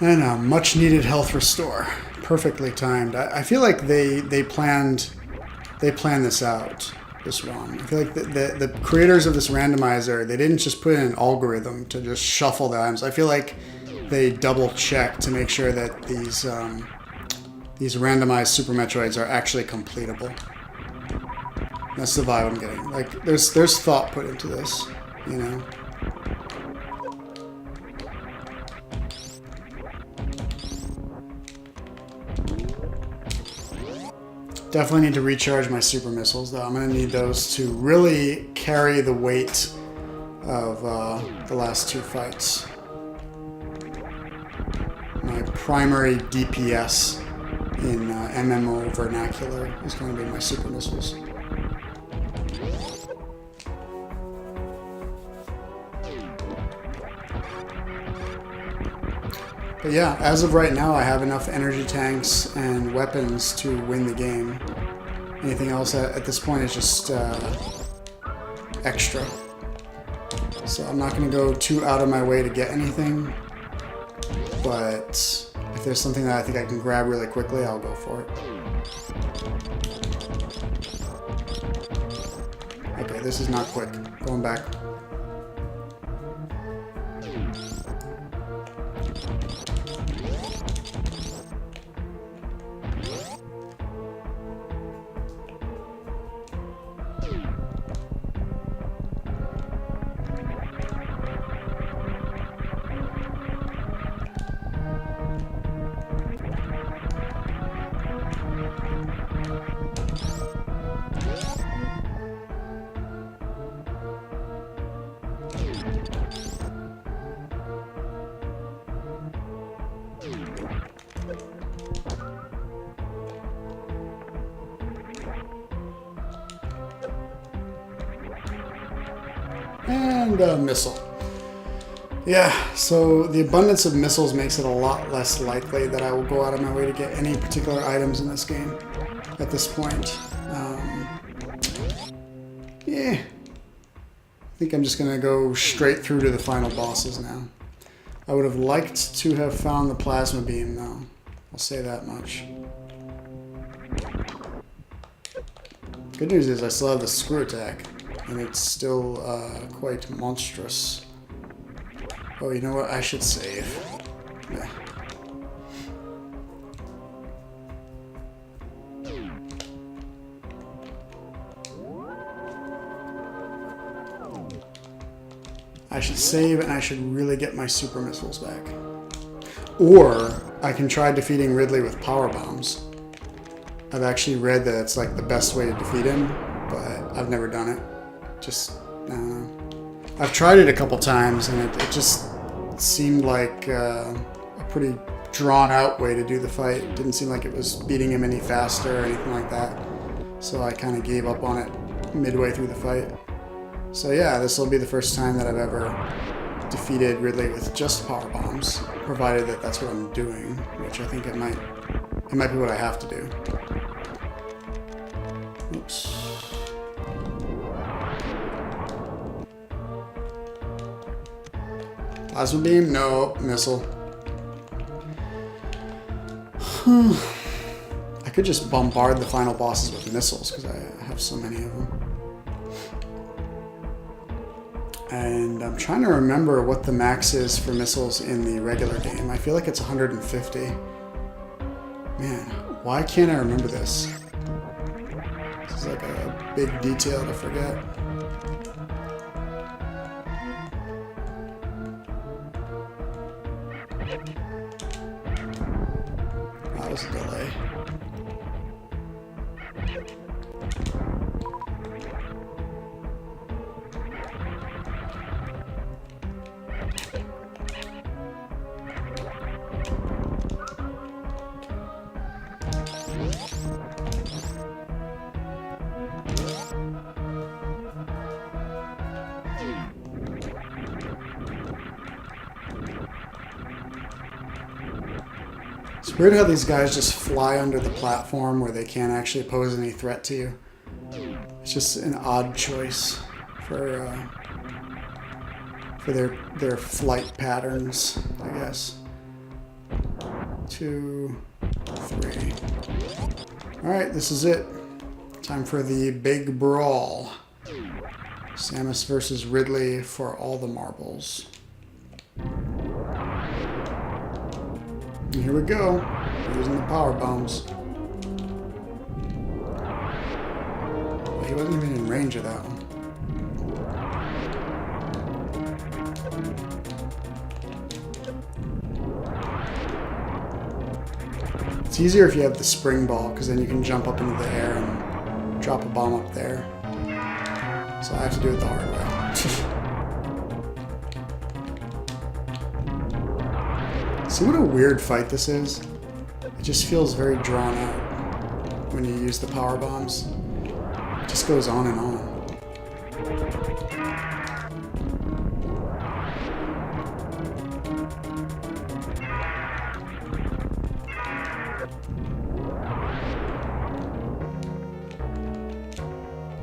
And a much needed health restore. Perfectly timed. I feel like they planned this out, this ROM. I feel like the creators of this randomizer, they didn't just put in an algorithm to just shuffle the items. I feel like they double checked to make sure that these randomized Super Metroids are actually completable. That's the vibe I'm getting. Like there's thought put into this, you know. Definitely need to recharge my super missiles, though. I'm going to need those to really carry the weight of the last two fights. My primary DPS in MMO vernacular is going to be my super missiles. But yeah, as of right now, I have enough energy tanks and weapons to win the game. Anything else at this point is just extra. So I'm not going to go too out of my way to get anything. But if there's something that I think I can grab really quickly, I'll go for it. Okay, this is not quick. Going back. And a missile. Yeah, so the abundance of missiles makes it a lot less likely that I will go out of my way to get any particular items in this game at this point. Yeah, I think I'm just going to go straight through to the final bosses now. I would have liked to have found the plasma beam, though. I'll say that much. Good news is I still have the screw attack, and it's still quite monstrous. Oh, you know what? I should save. Yeah. I should save, and I should really get my super missiles back. Or I can try defeating Ridley with power bombs. I've actually read that it's like the best way to defeat him, but I've never done it. Just, I don't know. I've tried it a couple times, and it just seemed like a pretty drawn-out way to do the fight. It didn't seem like it was beating him any faster or anything like that. So I kind of gave up on it midway through the fight. So yeah, this will be the first time that I've ever defeated Ridley with just power bombs, provided that that's what I'm doing, which I think it might be what I have to do. Oops. Plasma beam? No. Missile. I could just bombard the final bosses with missiles because I have so many of them. And I'm trying to remember what the max is for missiles in the regular game. I feel like it's 150. Man, why can't I remember this? This is like a big detail to forget. That was a delay. It's weird how these guys just fly under the platform where they can't actually pose any threat to you. It's just an odd choice for their flight patterns, I guess. 2, 3. Alright, this is it. Time for the big brawl. Samus versus Ridley for all the marbles. And here we go. Using the power bombs. Well, he wasn't even in range of that one. It's easier if you have the spring ball, because then you can jump up into the air and drop a bomb up there. So I have to do it the hard way. See what a weird fight this is? It just feels very drawn out when you use the power bombs. It just goes on and on.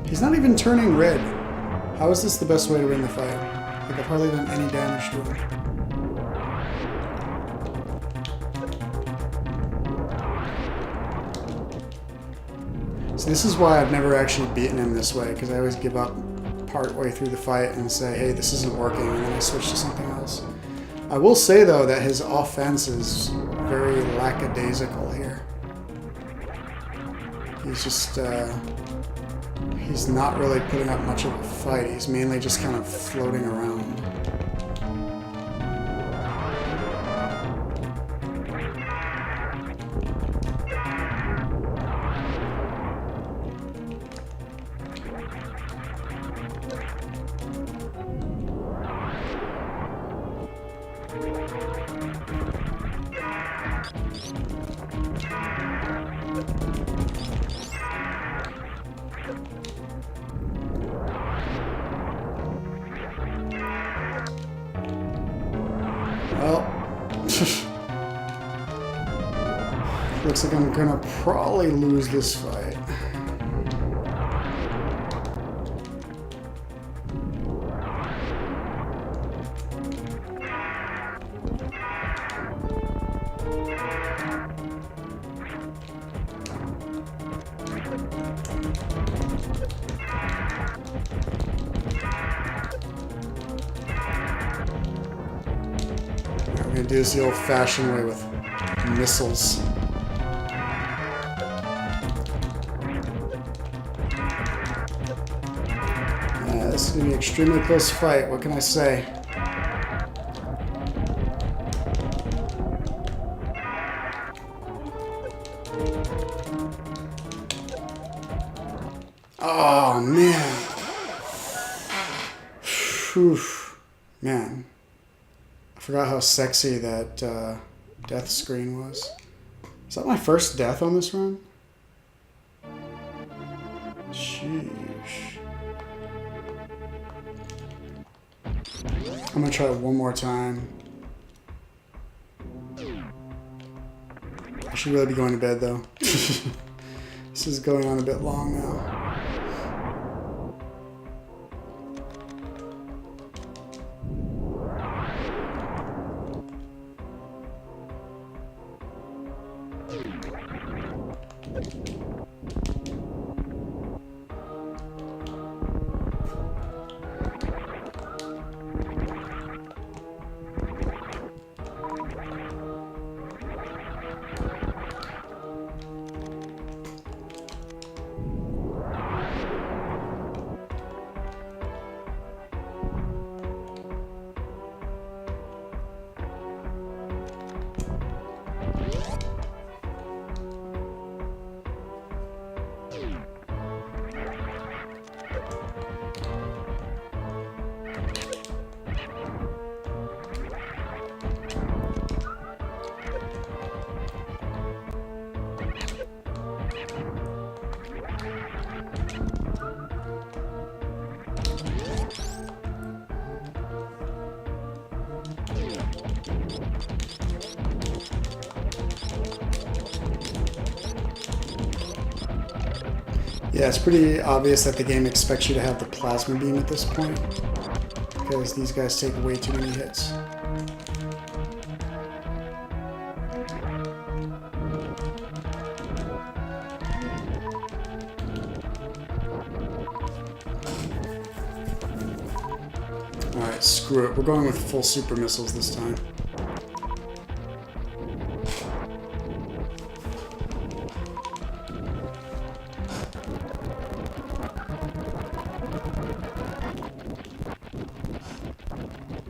He's not even turning red. How is this the best way to win the fight? Like, I've hardly done any damage to him. So this is why I've never actually beaten him this way, because I always give up part way through the fight and say, hey, this isn't working, and then I switch to something else. I will say, though, that his offense is very lackadaisical here. He's just, he's not really putting up much of a fight. He's mainly just kind of floating around. Well, looks like I'm gonna probably lose this fight. We're gonna do this the old-fashioned way with missiles. This is gonna be an extremely close fight. What can I say? Oh man. Whew. Man. I forgot how sexy that death screen was. Is that my first death on this run? Sheesh. I'm gonna try it one more time. I should really be going to bed though. This is going on a bit long now. Yeah, it's pretty obvious that the game expects you to have the plasma beam at this point, because these guys take way too many hits. Alright, screw it. We're going with full super missiles this time.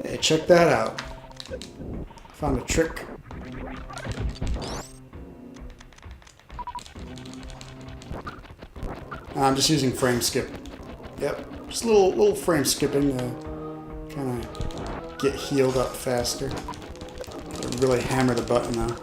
Hey, check that out. Found a trick. I'm just using frame skip. Yep, just a little frame skipping to kind of get healed up faster. Gotta really hammer the button now.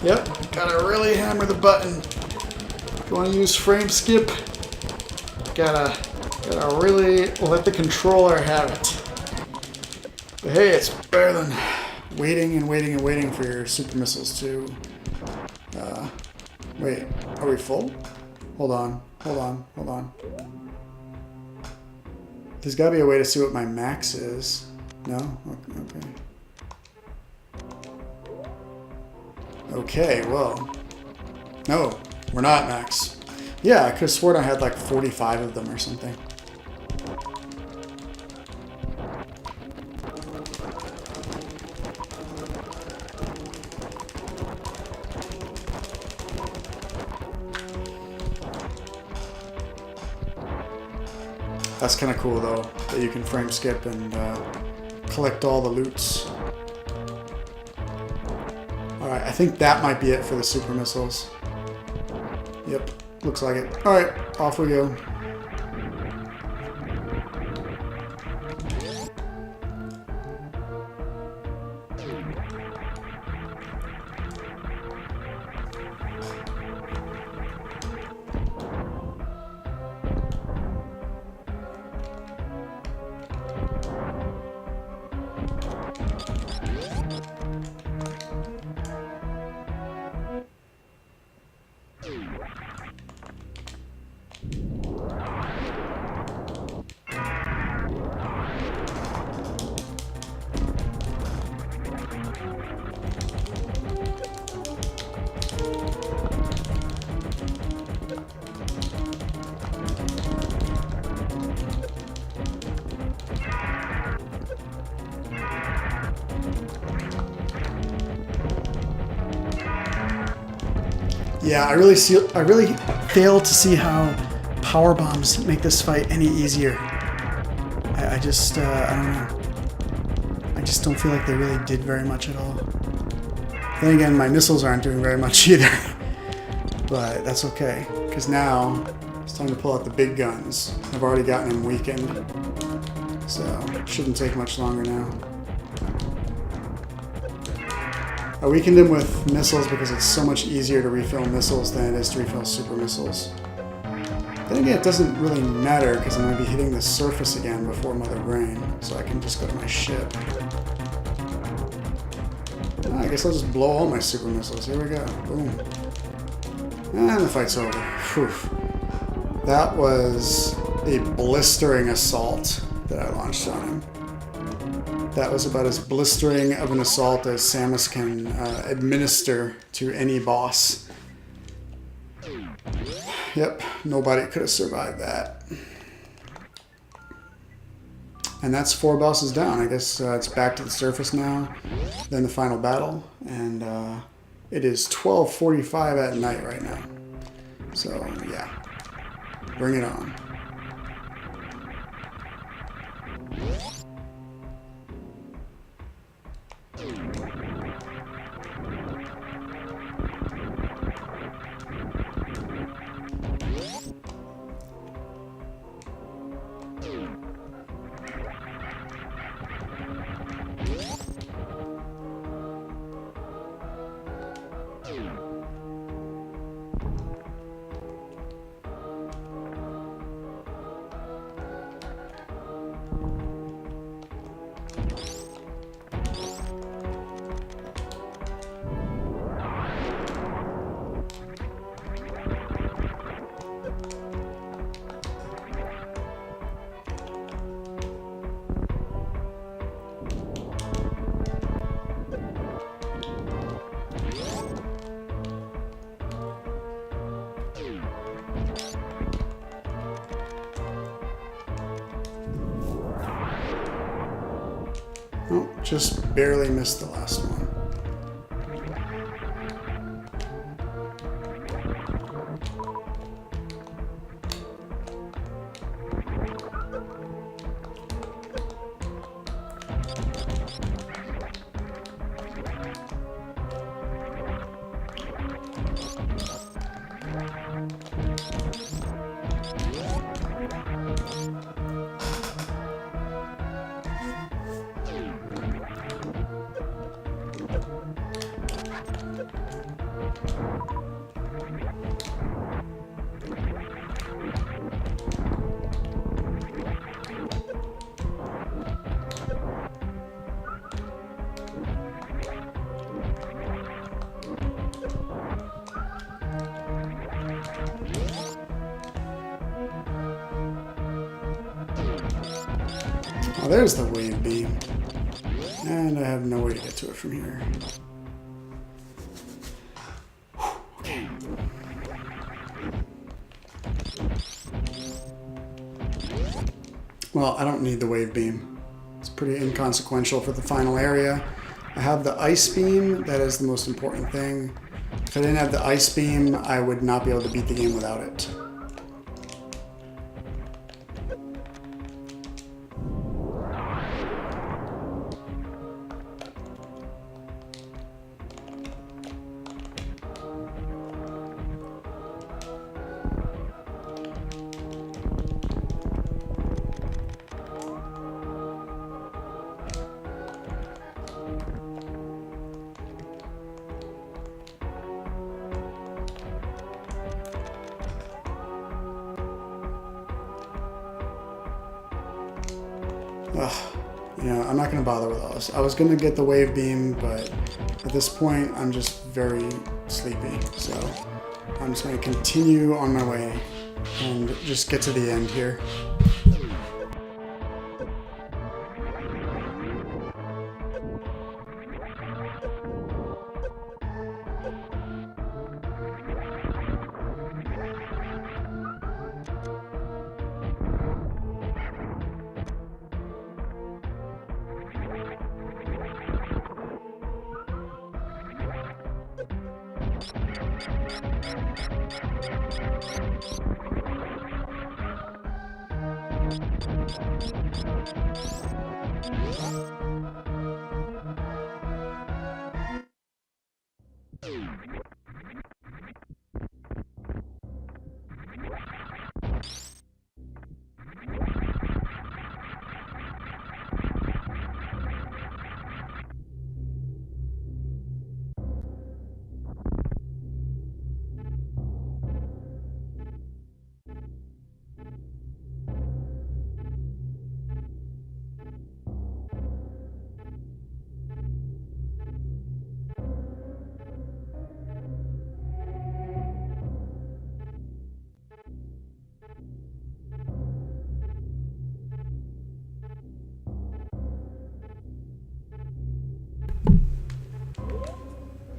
Yep, gotta really hammer the button. If you want to use frame skip, gotta really let the controller have it. But hey, it's better than waiting and waiting and waiting for your super missiles to... wait, are we full? Hold on. There's gotta be a way to see what my max is. No? Okay. Okay, well. No, we're not max. Yeah, I could have sworn I had like 45 of them or something. That's kind of cool though, that you can frame skip and collect all the loots. Alright, I think that might be it for the super missiles. Yep, looks like it. Alright, off we go. Yeah, I really fail to see how power bombs make this fight any easier. I just I don't know. I just don't feel like they really did very much at all. Then again, my missiles aren't doing very much either. But that's okay, because now it's time to pull out the big guns. I've already gotten them weakened, so it shouldn't take much longer now. I weakened him with missiles because it's so much easier to refill missiles than it is to refill super missiles. Then again, it doesn't really matter because I'm going to be hitting the surface again before Mother Brain, so I can just go to my ship. I guess I'll just blow all my super missiles. Here we go. Boom. And the fight's over. Whew. That was a blistering assault that I launched on him. That was about as blistering of an assault as Samus can administer to any boss. Yep, nobody could have survived that. And that's 4 bosses down. I guess it's back to the surface now, then the final battle. And it is 12:45 at night right now. So, yeah, bring it on. Oh, just barely missed the last one. Oh, there's the wave beam. And I have no way to get to it from here. Okay. Well, I don't need the wave beam. It's pretty inconsequential for the final area. I have the ice beam. That is the most important thing. If I didn't have the ice beam, I would not be able to beat the game without it. Ugh, you know, I'm not going to bother with all this. I was going to get the wave beam, but at this point, I'm just very sleepy. So I'm just going to continue on my way and just get to the end here.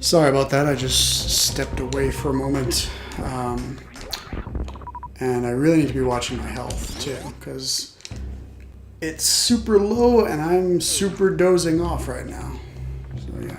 Sorry about that, I just stepped away for a moment. And I really need to be watching my health too, because it's super low and I'm super dozing off right now. So yeah.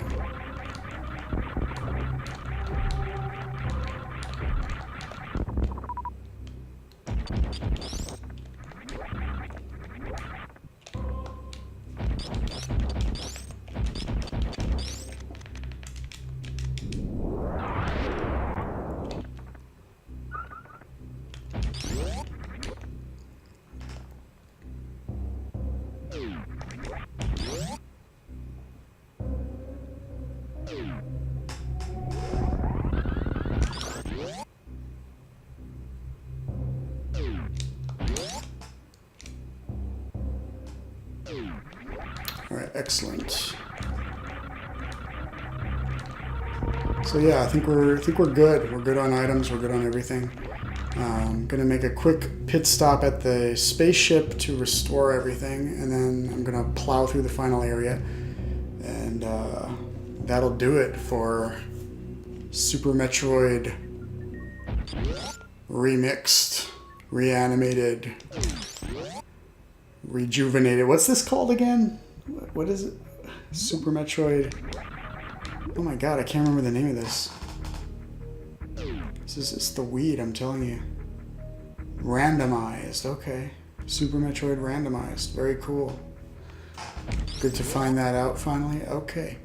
All right, excellent. So yeah, I think we're good. We're good on items. We're good on everything. I'm gonna make a quick pit stop at the spaceship to restore everything, and then I'm gonna plow through the final area, and that'll do it for Super Metroid Remixed, Reanimated, Rejuvenated. What's this called again? what is it? Super Metroid. Oh my god, I can't remember the name of this. It's the weed, I'm telling you. Randomized, okay. Super Metroid Randomized, very cool. Good to find that out finally. Okay.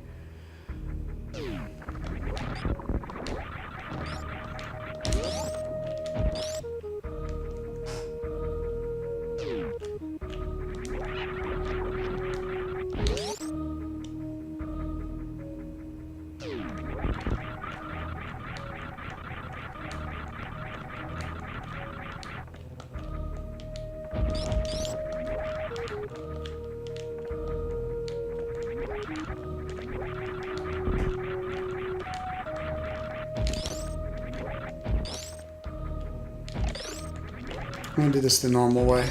I'm gonna do this the normal way.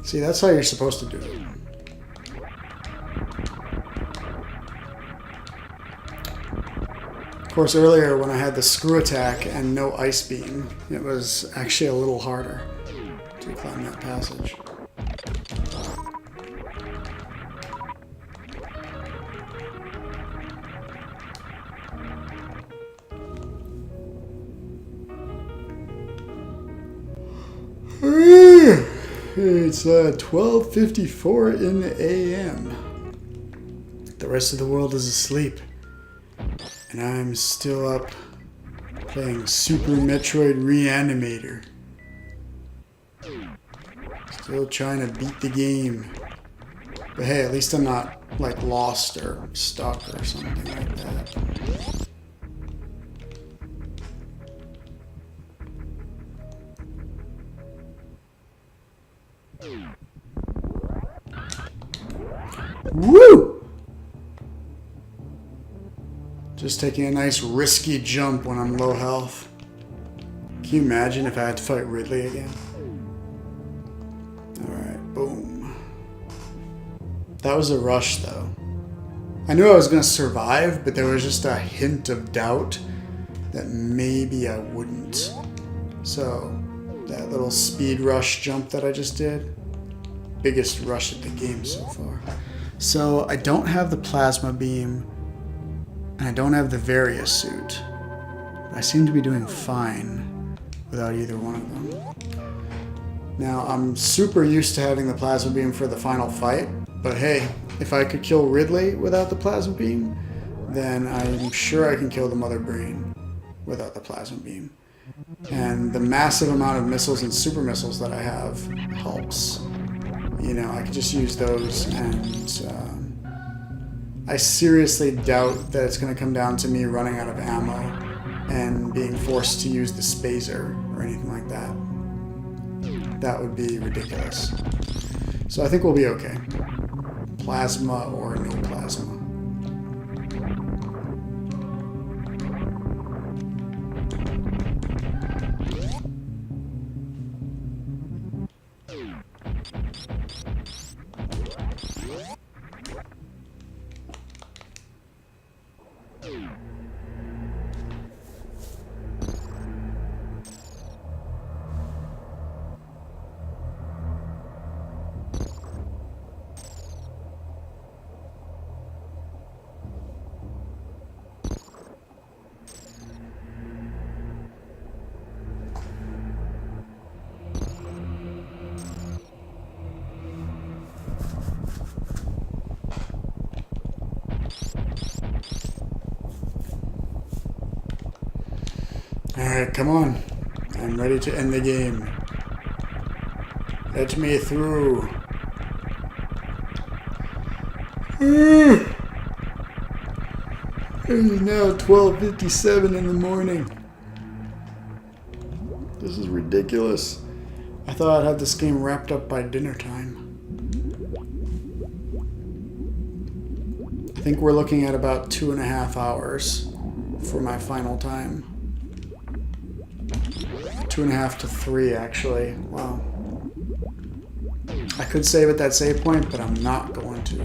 See, that's how you're supposed to do it. Of course, earlier when I had the screw attack and no ice beam, it was actually a little harder to climb that passage. It's 12:54 in the a.m. The rest of the world is asleep. And I'm still up playing Super Metroid Reanimator. Still trying to beat the game. But hey, at least I'm not like lost or stuck or something like that. Woo! Just taking a nice risky jump when I'm low health. Can you imagine if I had to fight Ridley again? Alright, boom. That was a rush though. I knew I was going to survive, but there was just a hint of doubt that maybe I wouldn't. So, that little speed rush jump that I just did, biggest rush of the game so far. So, I don't have the plasma beam, and I don't have the Various suit. I seem to be doing fine without either one of them. Now, I'm super used to having the plasma beam for the final fight, but hey, if I could kill Ridley without the plasma beam, then I'm sure I can kill the Mother Brain without the plasma beam. And the massive amount of missiles and super missiles that I have helps. You know, I could just use those, and I seriously doubt that it's going to come down to me running out of ammo and being forced to use the spazer or anything like that. That would be ridiculous. So I think we'll be okay. Plasma or no plasma. Alright, come on. I'm ready to end the game. Let me through. It is now 12:57 in the morning. This is ridiculous. I thought I'd have this game wrapped up by dinner time. I think we're looking at about 2.5 hours for my final time. 2.5 to 3, actually. Wow. I could save at that save point, but I'm not going to.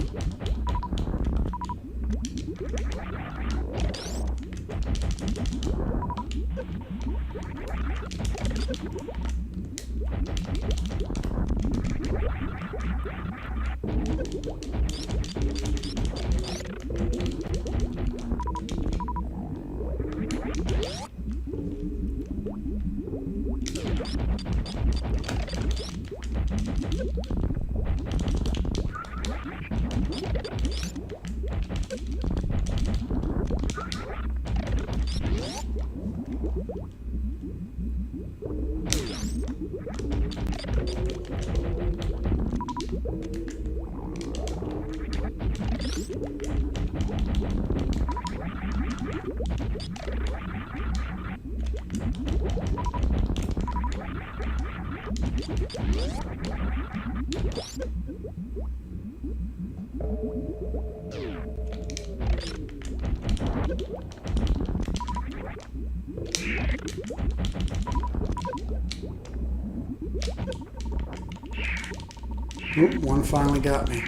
Oop, one finally got me.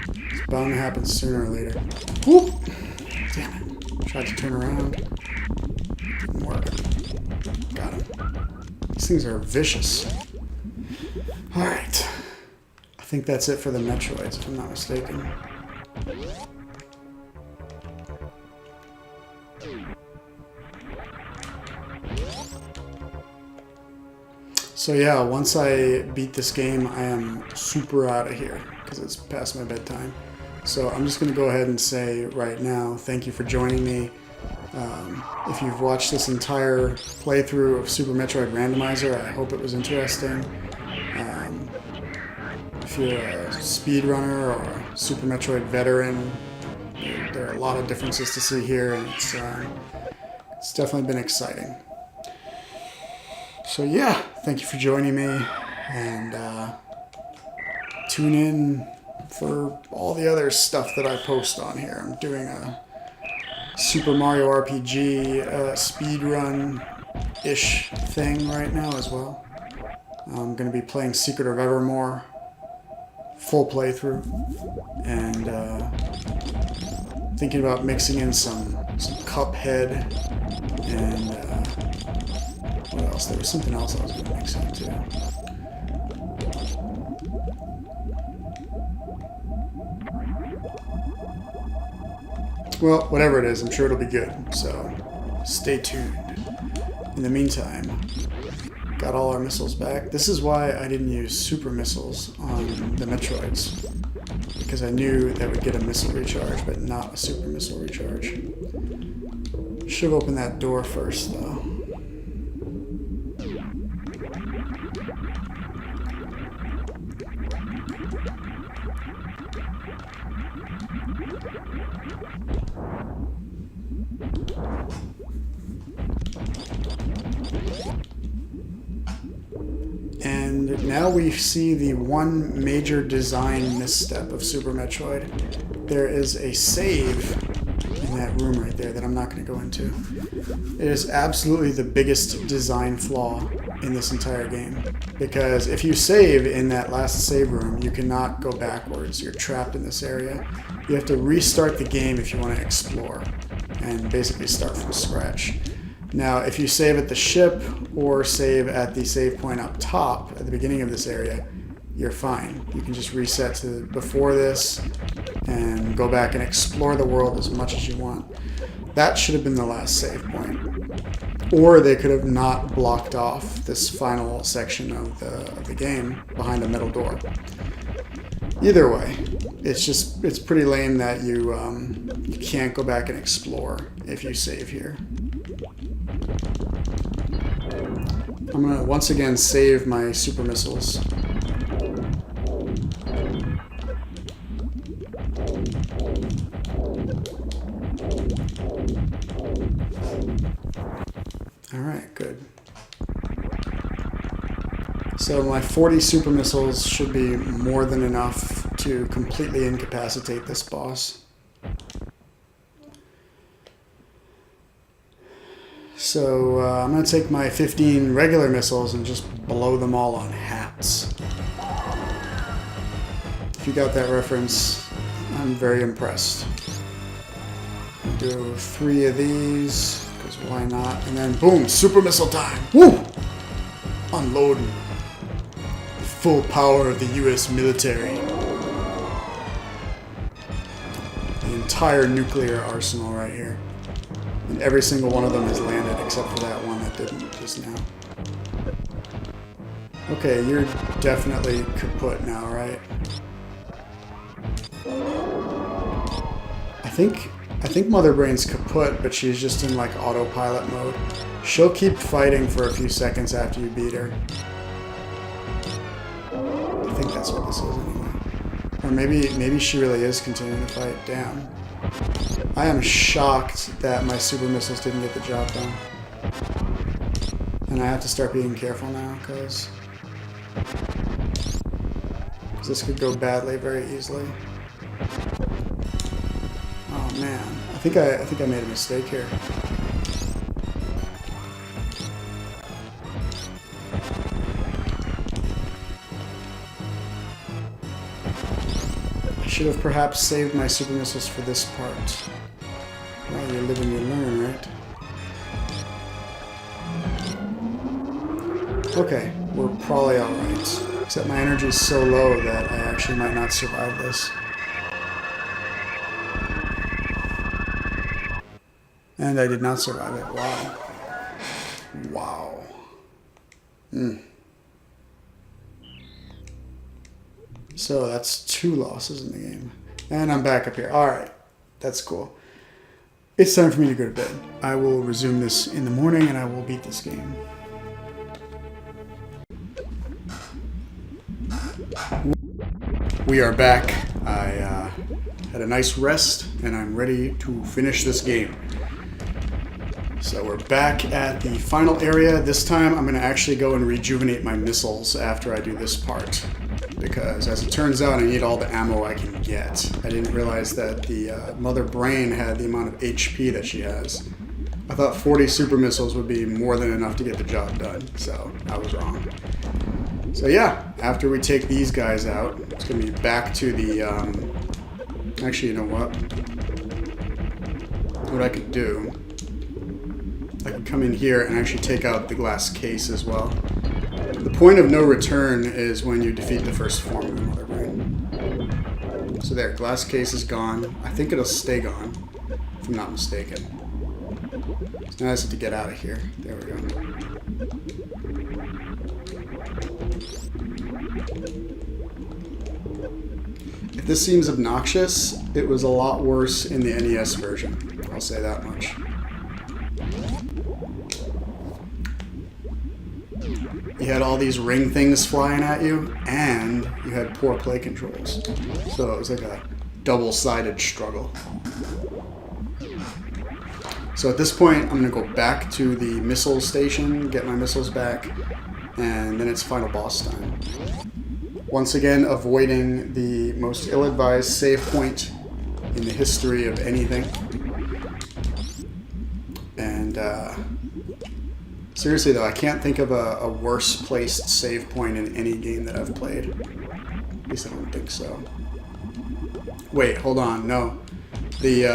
It's bound to happen sooner or later. Whoop! Damn it. Tried to turn around. Didn't work. Got him. These things are vicious. Alright. I think that's it for the Metroids, if I'm not mistaken. So yeah, once I beat this game, I am super out of here because it's past my bedtime. So I'm just going to go ahead and say right now, thank you for joining me. If you've watched this entire playthrough of Super Metroid Randomizer, I hope it was interesting. If you're a speedrunner or a Super Metroid veteran, there are a lot of differences to see here, and it's definitely been exciting. So yeah, thank you for joining me, and tune in for all the other stuff that I post on here. I'm doing a Super Mario RPG speedrun-ish thing right now as well. I'm going to be playing Secret of Evermore, full playthrough, and thinking about mixing in some Cuphead and what else? There was something else I was going to mix in too. Well, whatever it is, I'm sure it'll be good. So stay tuned. In the meantime, got all our missiles back. This is why I didn't use super missiles on the Metroids, because I knew that would get a missile recharge, but not a super missile recharge. Should have opened that door first, though. And now we see the one major design misstep of Super Metroid. There is a save in that room right there that I'm not going to go into. It is absolutely the biggest design flaw in this entire game. Because if you save in that last save room, you cannot go backwards. You're trapped in this area. You have to restart the game if you want to explore and basically start from scratch. Now, if you save at the ship or save at the save point up top at the beginning of this area, you're fine. You can just reset to before this and go back and explore the world as much as you want. That should have been the last save point. Or they could have not blocked off this final section of the game behind a metal door. Either way, it's pretty lame that you can't go back and explore if you save here. I'm going to once again save my super missiles. Alright, good. So my 40 super missiles should be more than enough to completely incapacitate this boss. So I'm going to take my 15 regular missiles and just blow them all on hats. If you got that reference, I'm very impressed. I'll do 3 of these, because Why not? And then boom, super missile time. Woo! Unloading. Full power of the U.S. military. The entire nuclear arsenal right here. And every single one of them has landed except for that one that didn't just now. Okay, you're definitely kaput now, right? I think Mother Brain's kaput, but she's just in like autopilot mode. She'll keep fighting for a few seconds after you beat her. I think that's what this is anyway. Or maybe she really is continuing to fight. Damn. I am shocked that my super missiles didn't get the job done. And I have to start being careful now, because this could go badly very easily. Oh man, I think I made a mistake here. I should have perhaps saved my super missiles for this part. Well, you live and you learn, right? Okay, we're probably alright. Except my energy is so low that I actually might not survive this. And I did not survive it. Wow. Wow. So that's 2 losses in the game. And I'm back up here. Alright. That's cool. It's time for me to go to bed. I will resume this in the morning and I will beat this game. We are back. I had a nice rest and I'm ready to finish this game. So we're back at the final area. This time I'm going to actually go and rejuvenate my missiles after I do this part. Because as it turns out, I need all the ammo I can get. I didn't realize that the Mother Brain had the amount of HP that she has. I thought 40 super missiles would be more than enough to get the job done, so I was wrong. So yeah, after we take these guys out, it's going to be back to the... Actually, you know what? What I could do... I can come in here and actually take out the glass case as well. The point of no return is when you defeat the first form of the Mother Brain. So there, glass case is gone. I think it'll stay gone, if I'm not mistaken. So now I just have to get out of here. There we go. If this seems obnoxious, it was a lot worse in the NES version. I'll say that much. You had all these ring things flying at you, and you had poor play controls. So it was like a double-sided struggle. So at this point, I'm going to go back to the missile station, get my missiles back, and then it's final boss time. Once again, avoiding the most ill-advised save point in the history of anything. And, seriously though, I can't think of a worse placed save point in any game that I've played. At least I don't think so. Wait, hold on, no. The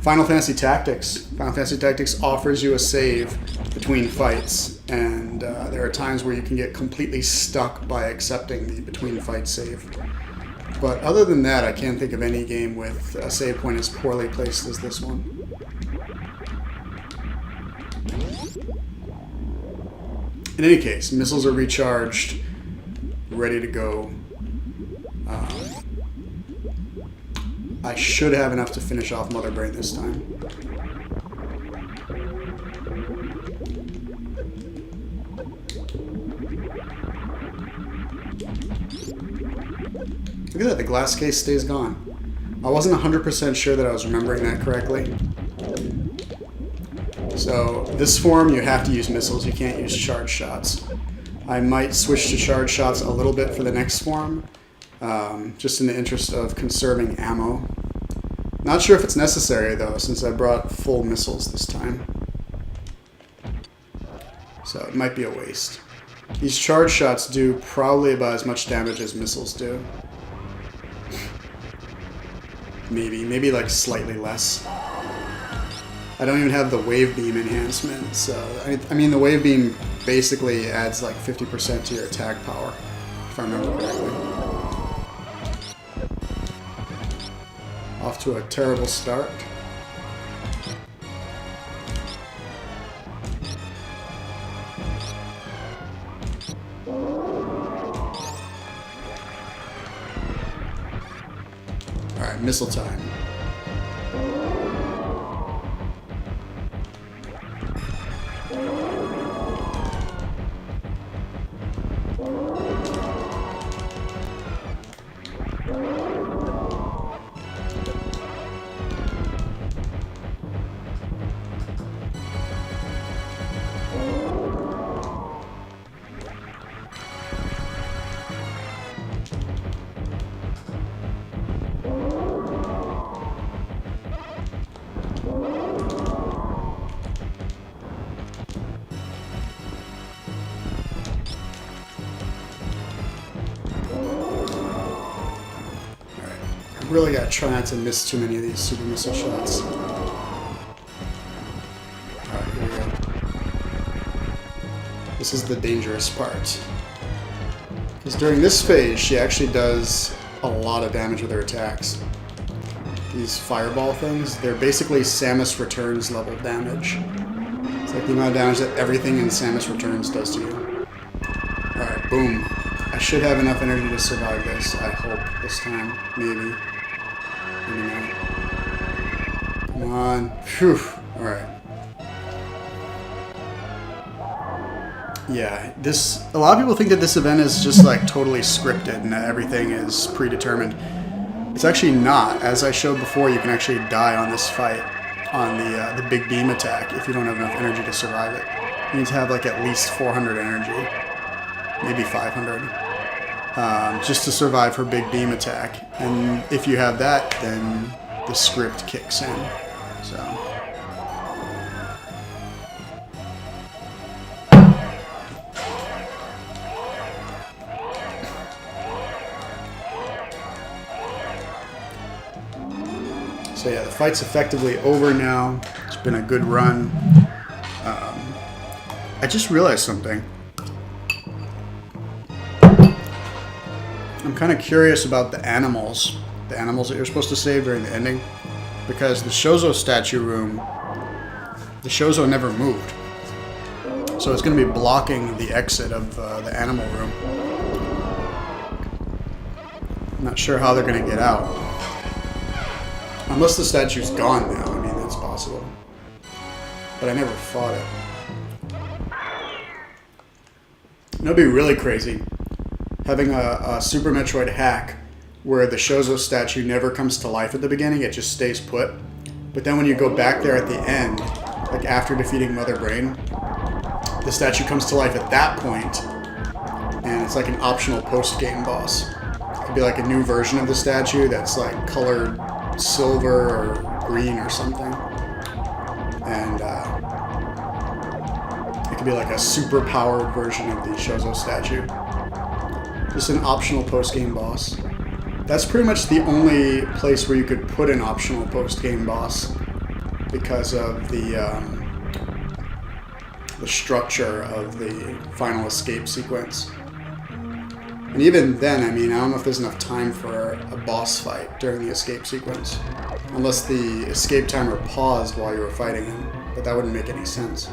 Final Fantasy Tactics. Final Fantasy Tactics offers you a save between fights, and there are times where you can get completely stuck by accepting the between fight save. But other than that, I can't think of any game with a save point as poorly placed as this one. In any case, missiles are recharged, ready to go. I should have enough to finish off Mother Brain this time. Look at that, the glass case stays gone. I wasn't 100% sure that I was remembering that correctly. So, this form, you have to use missiles. You can't use charge shots. I might switch to charge shots a little bit for the next form, just in the interest of conserving ammo. Not sure if it's necessary, though, since I brought full missiles this time. So, it might be a waste. These charge shots do probably about as much damage as missiles do. Maybe like slightly less. I don't even have the wave beam enhancement. So I mean, the wave beam basically adds like 50% to your attack power, if I remember correctly. Off to a terrible start. Alright, missile time. Really gotta try not to miss too many of these super missile shots. Alright, here we go. This is the dangerous part. Because during this phase, she actually does a lot of damage with her attacks. These fireball things, they're basically Samus Returns level damage. It's like the amount of damage that everything in Samus Returns does to you. Alright, boom. I should have enough energy to survive this, I hope, this time. Maybe. Come on. Phew. Alright. Yeah, a lot of people think that this event is just like totally scripted and that everything is predetermined. It's actually not. As I showed before, you can actually die on this fight on the big beam attack if you don't have enough energy to survive it. You need to have like at least 400 energy, maybe 500. Just to survive her big beam attack. And if you have that, then the script kicks in. So yeah, the fight's effectively over now. It's been a good run. I just realized something. I'm kind of curious about the animals that you're supposed to save during the ending, because the Shozo statue room, the Shozo never moved, so it's going to be blocking the exit of the animal room. I'm not sure how they're going to get out, unless the statue's gone now. I mean, that's possible, but I never fought it. That'd be really crazy. Having a Super Metroid hack where the Shozo statue never comes to life at the beginning, it just stays put. But then when you go back there at the end, like after defeating Mother Brain, the statue comes to life at that point, and it's like an optional post-game boss. It could be like a new version of the statue that's like colored silver or green or something. And it could be like a super-powered version of the Shozo statue. Just an optional post-game boss. That's pretty much the only place where you could put an optional post-game boss because of the structure of the final escape sequence. And even then, I mean, I don't know if there's enough time for a boss fight during the escape sequence. Unless the escape timer paused while you were fighting him. But that wouldn't make any sense.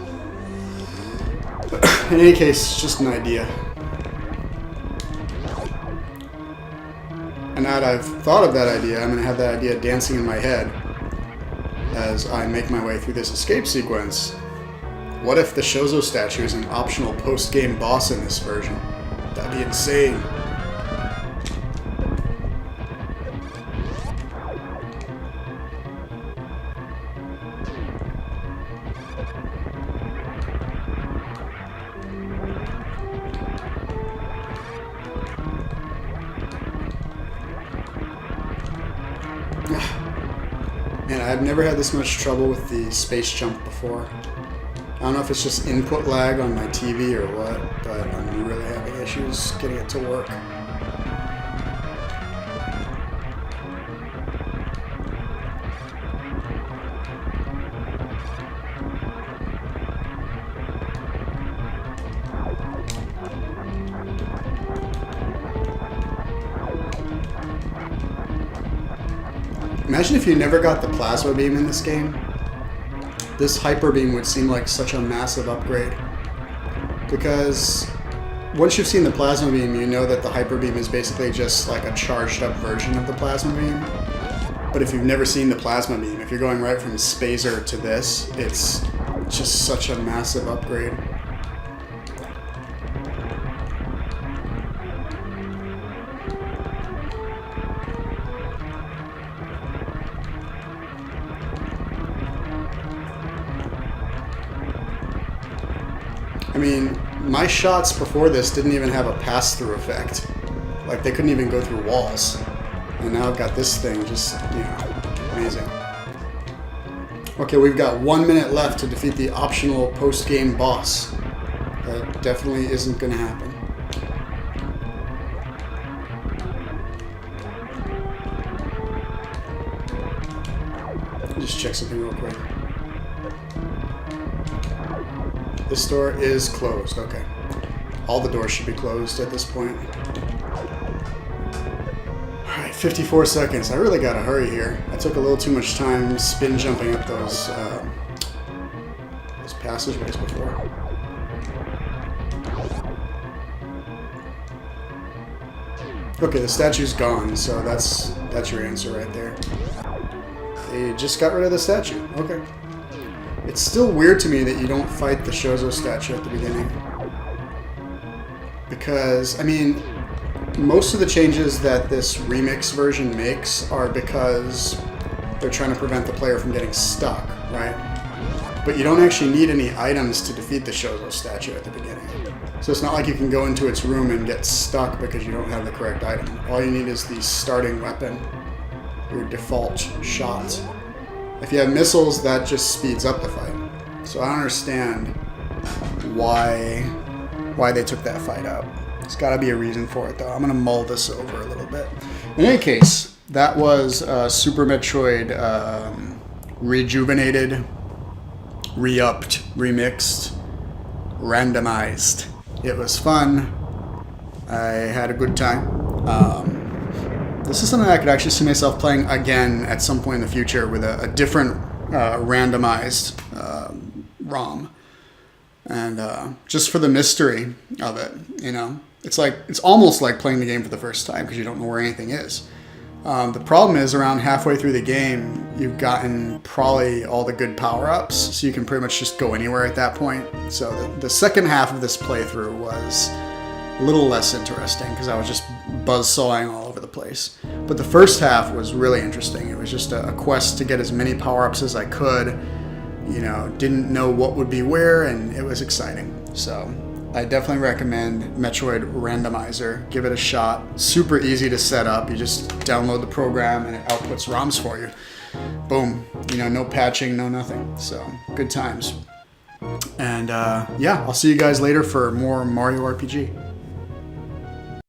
But in any case, it's just an idea. And now that I've thought of that idea, I'm going to have that idea dancing in my head as I make my way through this escape sequence. What if the Shozo statue is an optional post-game boss in this version? That'd be insane. Man, I've never had this much trouble with the space jump before. I don't know if it's just input lag on my TV or what, but I'm really having issues getting it to work. Imagine if you never got the plasma beam in this game. This hyper beam would seem like such a massive upgrade. Because once you've seen the plasma beam, you know that the hyper beam is basically just like a charged up version of the plasma beam. But if you've never seen the plasma beam, if you're going right from Spazer to this, it's just such a massive upgrade. I mean, my shots before this didn't even have a pass-through effect. Like, they couldn't even go through walls. And now I've got this thing just, you know, amazing. Okay, we've got 1 minute left to defeat the optional post-game boss. That definitely isn't going to happen. Just check something real quick. This door is closed. Okay. All the doors should be closed at this point. Alright, 54 seconds. I really gotta hurry here. I took a little too much time spin jumping up those passageways before. Okay, the statue's gone, so that's your answer right there. They just got rid of the statue. Okay. It's still weird to me that you don't fight the Shozo statue at the beginning. Because, I mean, most of the changes that this remix version makes are because they're trying to prevent the player from getting stuck, right? But you don't actually need any items to defeat the Shozo statue at the beginning. So it's not like you can go into its room and get stuck because you don't have the correct item. All you need is the starting weapon, your default shot. If you have missiles, that just speeds up the fight. So I don't understand why they took that fight out. There's got to be a reason for it, though. I'm going to mull this over a little bit. In any case, that was Super Metroid rejuvenated, re-upped, remixed, randomized. It was fun. I had a good time. This is something I could actually see myself playing again at some point in the future with a different randomized ROM. And just for the mystery of it, you know. It's almost like playing the game for the first time because you don't know where anything is. The problem is around halfway through the game, you've gotten probably all the good power-ups, so you can pretty much just go anywhere at that point. So the second half of this playthrough was a little less interesting because I was just buzzsawing all over the place. But the first half was really interesting. It was just a quest to get as many power-ups as I could. You know, didn't know what would be where, and it was exciting. So I definitely recommend Metroid Randomizer. Give it a shot. Super easy to set up. You just download the program and it outputs ROMs for you. Boom. You know, no patching, no nothing. So good times. And yeah, I'll see you guys later for more Mario RPG.